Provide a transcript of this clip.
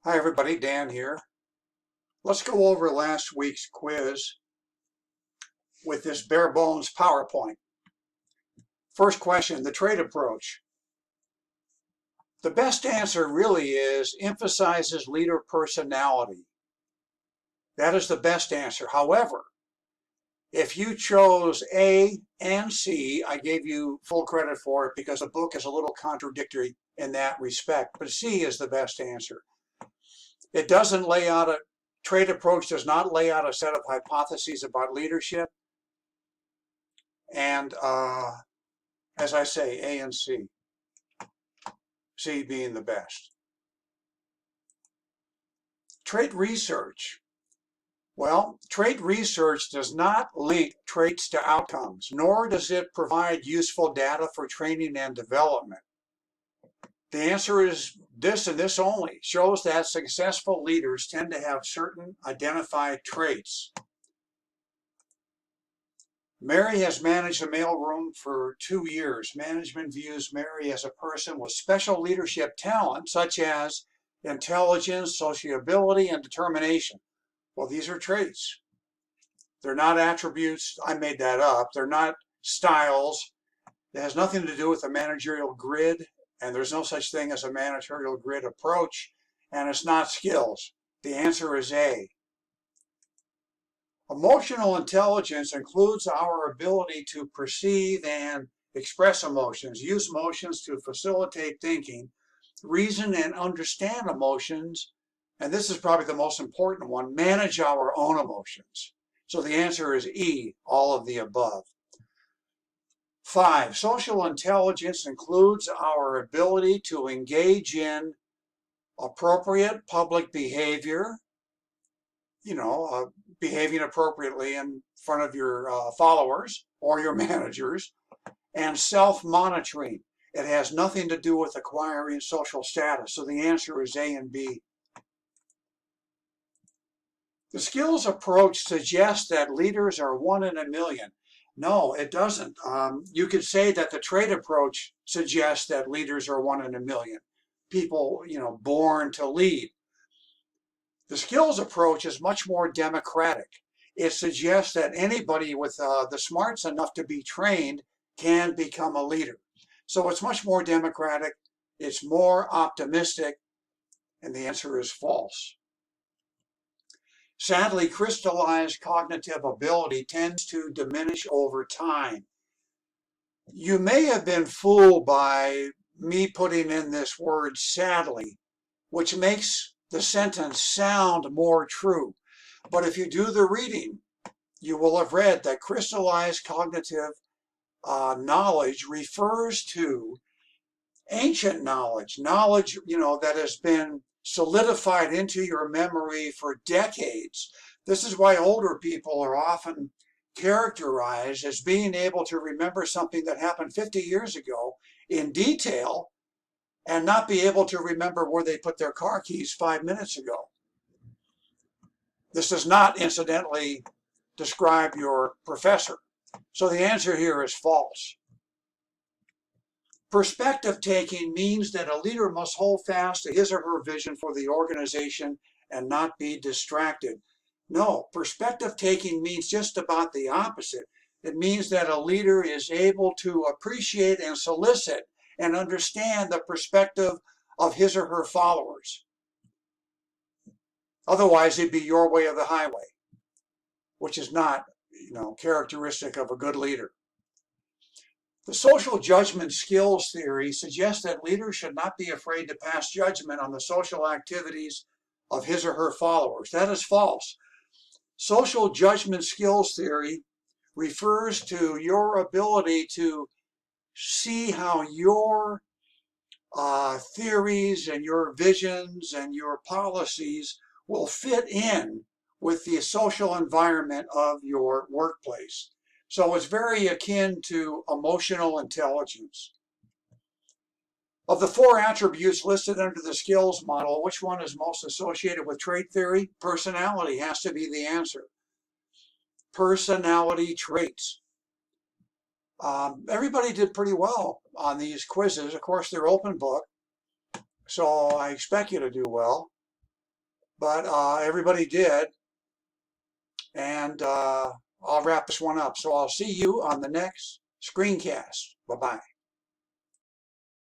Hi everybody, Dan here. Let's go over last week's quiz with this bare bones PowerPoint. First question, the trait approach. The best answer really is emphasizes leader personality. That is the best answer. However, if you chose A and C, I gave you full credit for it because the book is a little contradictory in that respect, but C is the best answer. It doesn't lay out a trait approach does not lay out a set of hypotheses about leadership. And as I say, A and C, C being the best. Trait research. Well, trait research does not link traits to outcomes, nor does it provide useful data for training and development. The answer is this and this only. Shows that successful leaders tend to have certain identified traits. Mary has managed a mailroom for 2 years. Management views Mary as a person with special leadership talent, such as intelligence, sociability, and determination. Well, these are traits. They're not attributes. I made that up. They're not styles. It has nothing to do with a managerial grid, and there's no such thing as a managerial grid approach, and it's not skills. The answer is A. Emotional intelligence includes our ability to perceive and express emotions, use emotions to facilitate thinking, reason and understand emotions, and this is probably the most important one, manage our own emotions. So the answer is E, all of the above. 5, social intelligence includes our ability to engage in appropriate public behavior, behaving appropriately in front of your followers or your managers, and self-monitoring. It has nothing to do with acquiring social status. So the answer is A and B. The skills approach suggests that leaders are 1 in a million. No, it doesn't. You could say that the trait approach suggests that leaders are 1 in a million. People, born to lead. The skills approach is much more democratic. It suggests that anybody with the smarts enough to be trained can become a leader. So it's much more democratic, it's more optimistic, and the answer is false. Sadly, crystallized cognitive ability tends to diminish over time. You may have been fooled by me putting in this word sadly, which makes the sentence sound more true. But if you do the reading, you will have read that crystallized cognitive knowledge refers to ancient knowledge, that has been solidified into your memory for decades. This is why older people are often characterized as being able to remember something that happened 50 years ago in detail and not be able to remember where they put their car keys 5 minutes ago. This does not, incidentally, describe your professor. So the answer here is false. Perspective taking means that a leader must hold fast to his or her vision for the organization and not be distracted. No, perspective taking means just about the opposite. It means that a leader is able to appreciate and solicit and understand the perspective of his or her followers. Otherwise, it'd be your way or the highway, which is not, characteristic of a good leader. The social judgment skills theory suggests that leaders should not be afraid to pass judgment on the social activities of his or her followers. That is false. Social judgment skills theory refers to your ability to see how your theories and your visions and your policies will fit in with the social environment of your workplace. So it's very akin to emotional intelligence. Of the 4 attributes listed under the skills model, which one is most associated with trait theory? Personality has to be the answer. Personality traits. Everybody did pretty well on these quizzes. Of course, they're open book, so I expect you to do well. but everybody did. And I'll wrap this one up. So I'll see you on the next screencast. Bye-bye.